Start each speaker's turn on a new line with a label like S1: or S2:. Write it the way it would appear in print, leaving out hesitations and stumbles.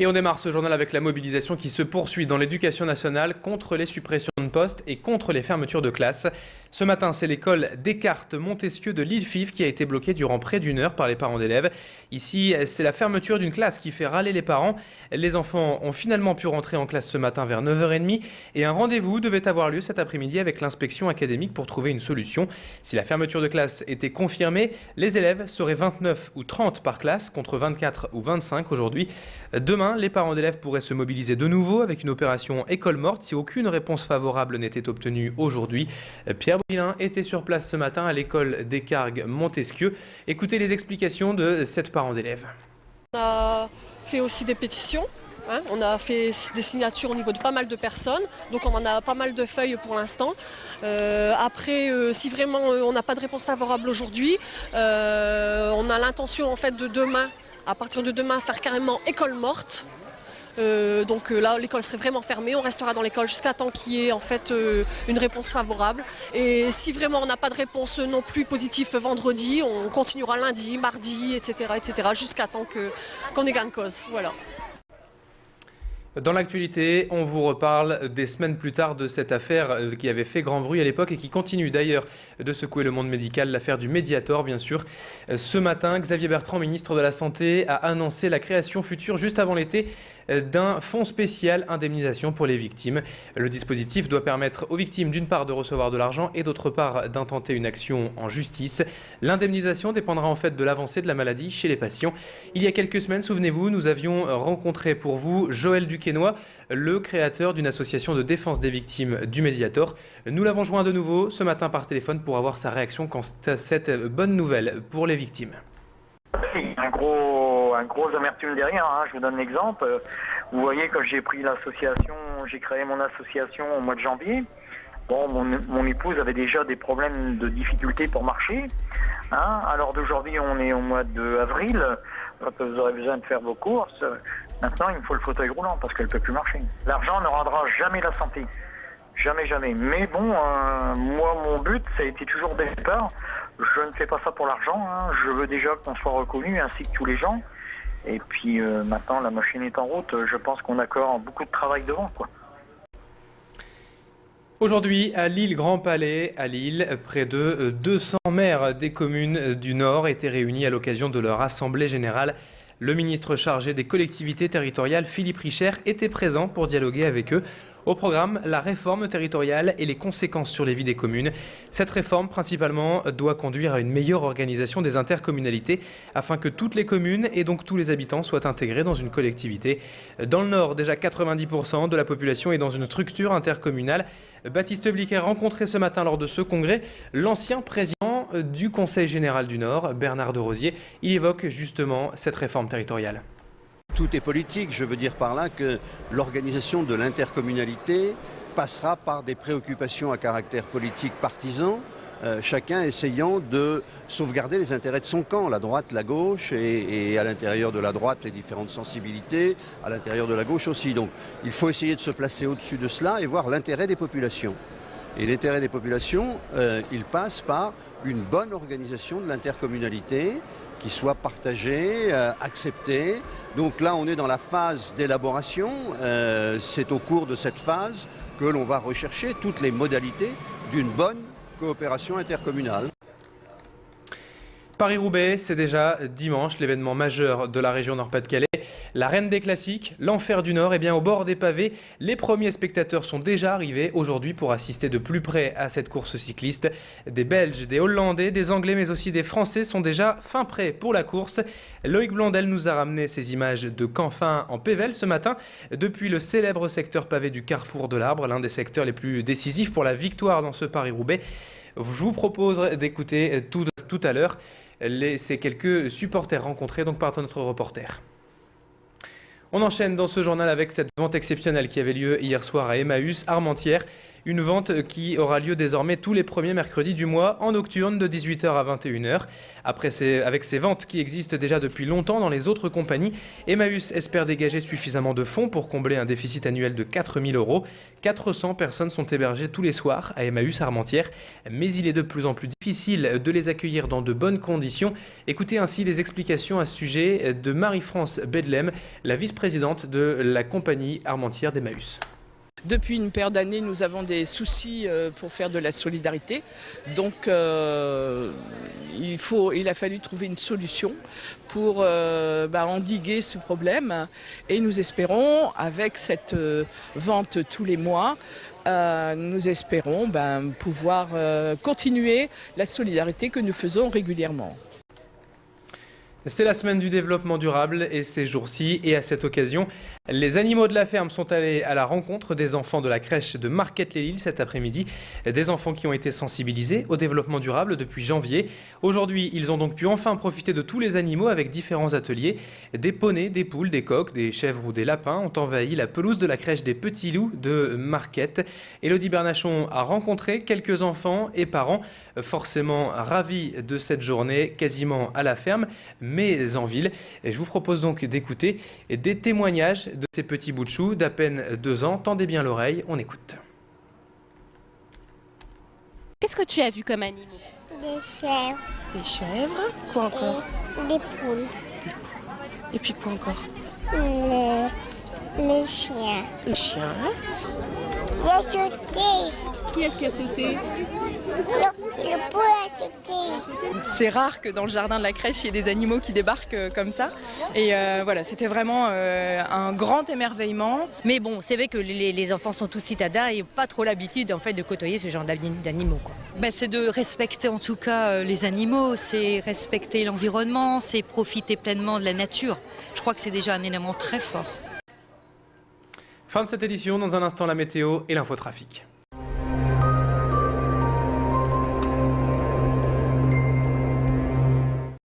S1: Et on démarre ce journal avec la mobilisation qui se poursuit dans l'éducation nationale contre les suppressions de postes et contre les fermetures de classes. Ce matin, c'est l'école Descartes-Montesquieu de Lille-Fives qui a été bloquée durant près d'une heure par les parents d'élèves. Ici, c'est la fermeture d'une classe qui fait râler les parents. Les enfants ont finalement pu rentrer en classe ce matin vers 9h30 et un rendez-vous devait avoir lieu cet après-midi avec l'inspection académique pour trouver une solution. Si la fermeture de classe était confirmée, les élèves seraient 29 ou 30 par classe contre 24 ou 25 aujourd'hui. Demain, les parents d'élèves pourraient se mobiliser de nouveau avec une opération école morte si aucune réponse favorable n'était obtenue aujourd'hui. Pierre Brillin était sur place ce matin à l'école Descartes-Montesquieu. Écoutez les explications de 7 parents d'élèves.
S2: On a fait aussi des pétitions. On a fait des signatures au niveau de pas mal de personnes, donc on en a pas mal de feuilles pour l'instant. Après, si vraiment on n'a pas de réponse favorable aujourd'hui, on a l'intention en fait de demain, à partir de demain, faire carrément école morte. Donc là, l'école serait vraiment fermée. On restera dans l'école jusqu'à temps qu'il y ait en fait une réponse favorable. Et si vraiment on n'a pas de réponse non plus positive vendredi, on continuera lundi, mardi, etc., jusqu'à temps qu'on ait gain de cause. Voilà.
S1: Dans l'actualité, on vous reparle des semaines plus tard de cette affaire qui avait fait grand bruit à l'époque et qui continue d'ailleurs de secouer le monde médical, l'affaire du Mediator bien sûr. Ce matin, Xavier Bertrand, ministre de la Santé, a annoncé la création future juste avant l'été d'un fonds spécial indemnisation pour les victimes. Le dispositif doit permettre aux victimes d'une part de recevoir de l'argent et d'autre part d'intenter une action en justice. L'indemnisation dépendra en fait de l'avancée de la maladie chez les patients. Il y a quelques semaines, souvenez-vous, nous avions rencontré pour vous Joël Duquesnoy, le créateur d'une association de défense des victimes du Mediator. Nous l'avons joint de nouveau ce matin par téléphone pour avoir sa réaction quant à cette bonne nouvelle pour les victimes.
S3: Un gros amertume derrière, hein. Je vous donne l'exemple. Vous voyez, quand j'ai pris l'association, j'ai créé mon association au mois de janvier. Bon, mon épouse avait déjà des problèmes de difficulté pour marcher. Hein. Alors d'aujourd'hui, on est au mois d'avril. Quand vous aurez besoin de faire vos courses, maintenant il me faut le fauteuil roulant parce qu'elle ne peut plus marcher. L'argent ne rendra jamais la santé. Jamais, jamais. Mais bon, moi, mon but, ça a été toujours dès le départ. Je ne fais pas ça pour l'argent. Hein. Je veux déjà qu'on soit reconnu, ainsi que tous les gens. Et puis maintenant, la machine est en route. Je pense qu'on a encore beaucoup de travail devant, quoi.
S1: Aujourd'hui, à Lille Grand Palais, à Lille, près de 200 maires des communes du Nord étaient réunis à l'occasion de leur assemblée générale. Le ministre chargé des collectivités territoriales, Philippe Richer, était présent pour dialoguer avec eux. Au programme, la réforme territoriale et les conséquences sur les vies des communes. Cette réforme, principalement, doit conduire à une meilleure organisation des intercommunalités afin que toutes les communes et donc tous les habitants soient intégrés dans une collectivité. Dans le Nord, déjà 90% de la population est dans une structure intercommunale. Baptiste Bliquet a rencontré ce matin lors de ce congrès l'ancien président du Conseil général du Nord, Bernard de Rosier. Il évoque justement cette réforme territoriale.
S4: Tout est politique, je veux dire par là que l'organisation de l'intercommunalité passera par des préoccupations à caractère politique partisan, chacun essayant de sauvegarder les intérêts de son camp, la droite, la gauche, et à l'intérieur de la droite les différentes sensibilités, à l'intérieur de la gauche aussi. Donc il faut essayer de se placer au-dessus de cela et voir l'intérêt des populations. Et l'intérêt des populations, il passe par une bonne organisation de l'intercommunalité, qui soit partagée, acceptée. Donc là, on est dans la phase d'élaboration. C'est au cours de cette phase que l'on va rechercher toutes les modalités d'une bonne coopération intercommunale.
S1: Paris-Roubaix, c'est déjà dimanche, l'événement majeur de la région Nord-Pas-de-Calais. La reine des classiques, l'enfer du Nord, et bien au bord des pavés, les premiers spectateurs sont déjà arrivés aujourd'hui pour assister de plus près à cette course cycliste. Des Belges, des Hollandais, des Anglais mais aussi des Français sont déjà fin prêts pour la course. Loïc Blondel nous a ramené ces images de Canfin en Pével ce matin, depuis le célèbre secteur pavé du Carrefour de l'Arbre, l'un des secteurs les plus décisifs pour la victoire dans ce Paris-Roubaix. Je vous propose d'écouter tout à l'heure ces quelques supporters rencontrés donc par notre reporter. On enchaîne dans ce journal avec cette vente exceptionnelle qui avait lieu hier soir à Emmaüs, Armentières. Une vente qui aura lieu désormais tous les premiers mercredis du mois en nocturne de 18h à 21h. Avec ces ventes qui existent déjà depuis longtemps dans les autres compagnies, Emmaüs espère dégager suffisamment de fonds pour combler un déficit annuel de 4 000 €. 400 personnes sont hébergées tous les soirs à Emmaüs Armentières, mais il est de plus en plus difficile de les accueillir dans de bonnes conditions. Écoutez ainsi les explications à ce sujet de Marie-France Bedlem, la vice-présidente de la compagnie Armentières d'Emmaüs.
S5: Depuis une paire d'années, nous avons des soucis pour faire de la solidarité. Donc il a fallu trouver une solution pour endiguer ce problème. Et nous espérons, avec cette vente tous les mois, nous espérons pouvoir continuer la solidarité que nous faisons régulièrement.
S1: C'est la semaine du développement durable et ces jours-ci, et à cette occasion, les animaux de la ferme sont allés à la rencontre des enfants de la crèche de Marquette-les-Îles cet après-midi. Des enfants qui ont été sensibilisés au développement durable depuis janvier. Aujourd'hui, ils ont donc pu enfin profiter de tous les animaux avec différents ateliers. Des poneys, des poules, des coqs, des chèvres ou des lapins ont envahi la pelouse de la crèche des Petits Loups de Marquette. Élodie Bernachon a rencontré quelques enfants et parents forcément ravis de cette journée quasiment à la ferme, mais en ville. Et je vous propose donc d'écouter des témoignages de ces petits bouts de chou d'à peine 2 ans. Tendez bien l'oreille, on écoute.
S6: Qu'est-ce que tu as vu comme animaux?
S7: Des chèvres.
S6: Des chèvres. Quoi encore?
S7: Des poules.
S6: Et puis quoi encore?
S7: Les chiens.
S6: Les chiens.
S7: Il a sauté.
S6: Qui est-ce qui a sauté?
S7: Le poule a sauté.
S8: C'est rare que dans le jardin de la crèche, il y ait des animaux qui débarquent comme ça. Et voilà, c'était vraiment un grand émerveillement.
S9: Mais bon, c'est vrai que les enfants sont tous citadins et pas trop l'habitude en fait de côtoyer ce genre d'animaux, quoi.
S10: C'est de respecter en tout cas les animaux, c'est respecter l'environnement, c'est profiter pleinement de la nature. Je crois que c'est déjà un élément très fort.
S1: Fin de cette édition, dans un instant la météo et l'infotrafic.